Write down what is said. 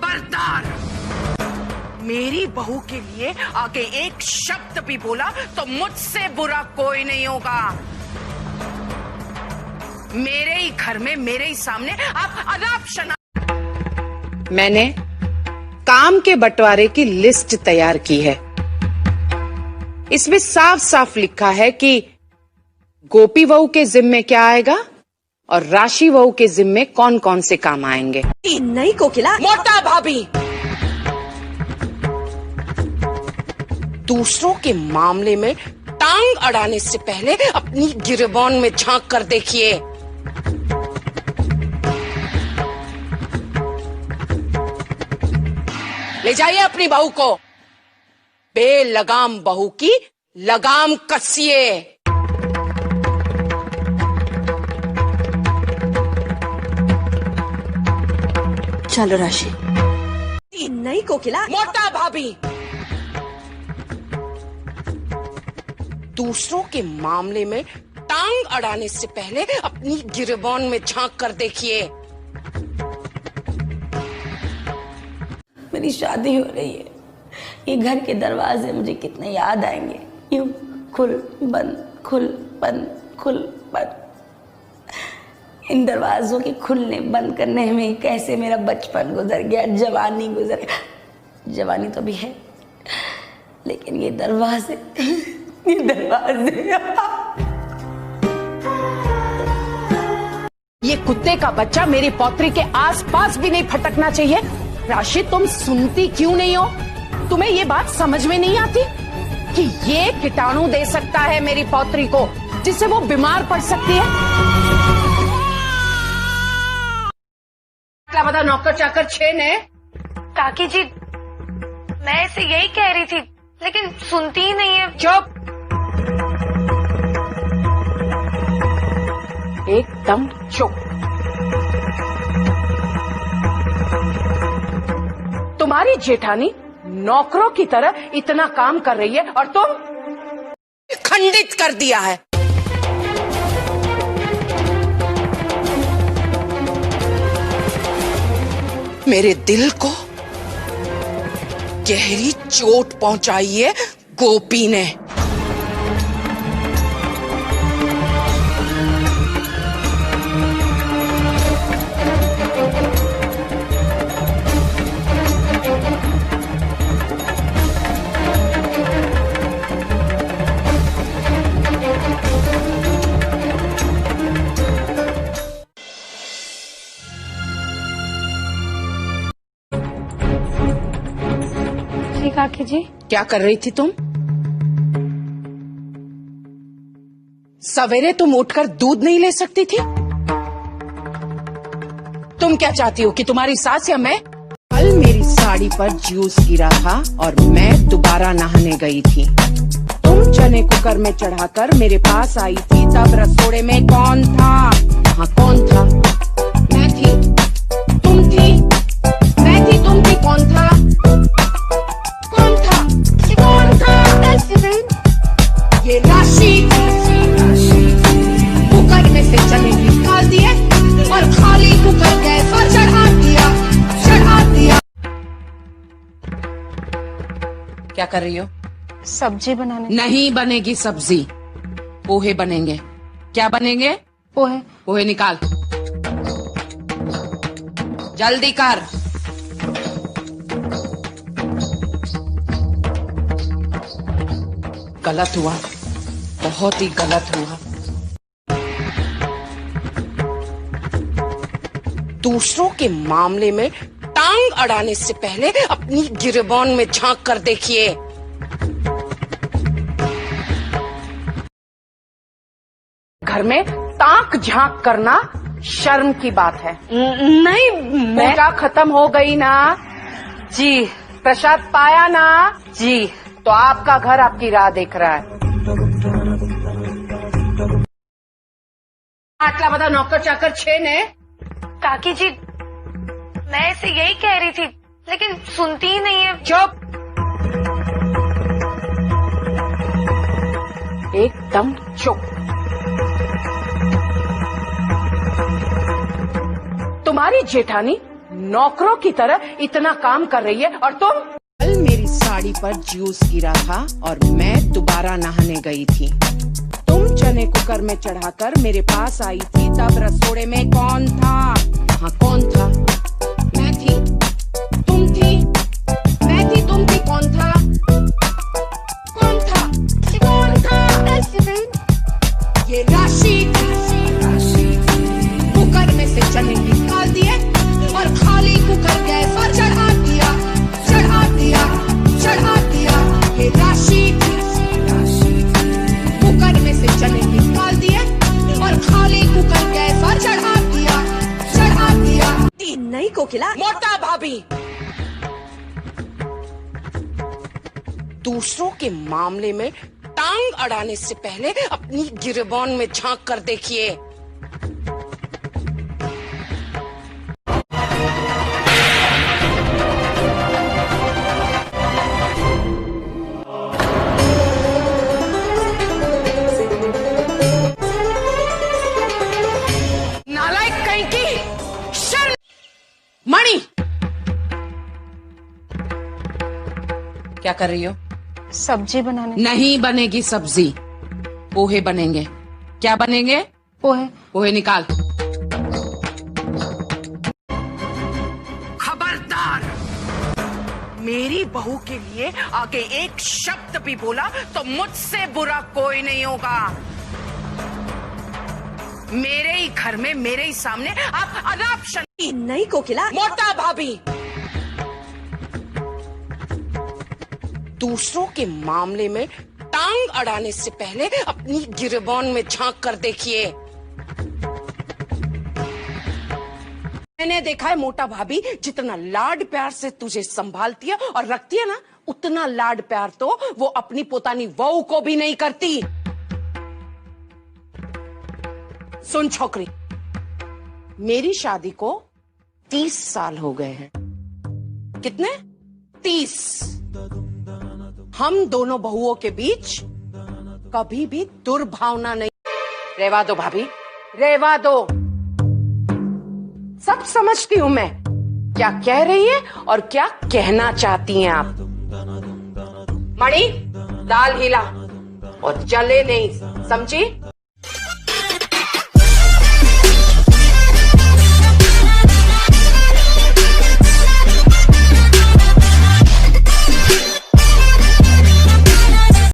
खबरदार, मेरी बहू के लिए आगे एक शब्द भी बोला तो मुझसे बुरा कोई नहीं होगा। मेरे ही घर में, मेरे ही सामने आप अनाप शनाप। मैंने काम के बंटवारे की लिस्ट तैयार की है। इसमें साफ साफ लिखा है कि गोपी बहू के जिम्मे क्या आएगा और राशि बहू के जिम्मे कौन कौन से काम आएंगे। नहीं कोकिला, मोटा भाभी, दूसरों के मामले में टांग अड़ाने से पहले अपनी गिरबान में झांक कर देखिए। ले जाइए अपनी बहू को, बेलगाम बहू की लगाम कसिए। चलो राशि। नहीं कोकिला, मोटा भाभी, दूसरों के मामले में टांग अड़ाने से पहले अपनी गिरबान में झांक कर देखिए। मेरी शादी हो रही है, ये घर के दरवाजे मुझे कितने याद आएंगे, यूं खुल बंद खुल बंद खुल बंद। इन दरवाजों के खुलने बंद करने में कैसे मेरा बचपन गुजर गया, जवानी गुजर गया। जवानी तो भी है, लेकिन ये दरवाजे ये दरवाजे। ये कुत्ते का बच्चा मेरी पौत्री के आसपास भी नहीं फटकना चाहिए। राशि, तुम सुनती क्यों नहीं हो? तुम्हें ये बात समझ में नहीं आती कि ये कीटाणु दे सकता है मेरी पौत्री को, जिससे वो बीमार पड़ सकती है। क्या बता, नौकर चाकर 6 ने। काकी जी, मैं इसे यही कह रही थी, लेकिन सुनती ही नहीं है। चुप, एकदम चुप। तुम्हारी जेठानी नौकरों की तरह इतना काम कर रही है और तुम खंडित कर दिया है। मेरे दिल को गहरी चोट पहुंचाई है गोपी ने। काकी जी, क्या कर रही थी तुम? सवेरे तुम उठकर दूध नहीं ले सकती थी? तुम क्या चाहती हो कि तुम्हारी सास या मैं? कल मेरी साड़ी पर जूस गिरा था और मैं दोबारा नहाने गई थी। तुम चने कुकर में चढ़ाकर मेरे पास आई थी, तब रसोड़े में कौन था? हाँ, कौन था? मैं थी, तुम थी, मैं थी, तुम थी, कौन था? ये राशि कुकर में से चने निकाल दिए और खाली कुकर गैस पर चढ़ा दिया। क्या कर रही हो? सब्जी बनाने। नहीं बनेगी सब्जी, पोहे बनेंगे। क्या बनेंगे? पोहे। पोहे निकाल, जल्दी कर। गलत हुआ, बहुत ही गलत हुआ। दूसरों के मामले में टांग अड़ाने से पहले अपनी गिरबान में झांक कर देखिए। घर में ताक झांक करना शर्म की बात है। नहीं, मैं। पूजा खत्म हो गई ना? जी। प्रसाद पाया ना? जी। तो आपका घर आपकी राह देख रहा है। आटला बता, नौकर चाकर 6 ने। काकी जी, मैं इसे यही कह रही थी, लेकिन सुनती ही नहीं है। चुप, एकदम चुप। तुम्हारी जेठानी नौकरों की तरह इतना काम कर रही है और तुम। कल मेरी साड़ी पर जूस गिरा था और मैं दोबारा नहाने गई थी। तुम चने कुकर में चढ़ाकर मेरे पास आई थी, तब रसोड़े में कौन था? हाँ, कौन था? मैं थी, तुम थी, मैं थी, तुम थी, कौन था? कौन था? कौन था? ये राशि कुकर में से चने निकाल दिए और खाली कुकर गैस पर चढ़ा दिया, चढ़ा दिया, चढ़ा दिया। ये राशि कुकर में से चने निकाल दिए और खाली कुकर गैस पर चढ़ा दिया, चढ़ा दिया। नहीं कोकिला, मोटा भाभी, दूसरों के मामले में टांग अड़ाने से पहले अपनी गिरबान में झांक कर देखिए। नालायक कहीं की शर्म। मणि, क्या कर रही हो? सब्जी बनाने। नहीं बनेगी सब्जी, पोहे बनेंगे। क्या बनेंगे? पोहे। पोहे निकाल। खबरदार, मेरी बहू के लिए आगे एक शब्द भी बोला तो मुझसे बुरा कोई नहीं होगा। मेरे ही घर में, मेरे ही सामने आप अनाप नहीं कोकिला। मोटा भाभी, दूसरों के मामले में टांग अड़ाने से पहले अपनी गिरबान में झांक कर देखिए। मैंने देखा है मोटा भाभी, जितना लाड प्यार से तुझे संभालती है और रखती है ना, उतना लाड प्यार तो वो अपनी पोतानी बहू को भी नहीं करती। सुन छोकरी, मेरी शादी को 30 साल हो गए हैं। कितने? 30। हम दोनों बहुओं के बीच कभी भी दुर्भावना नहीं। रेवा दो भाभी, रेवा दो। सब समझती हूं मैं क्या कह रही है और क्या कहना चाहती हैं आप। मणि, दाल हिला और जले नहीं, समझी?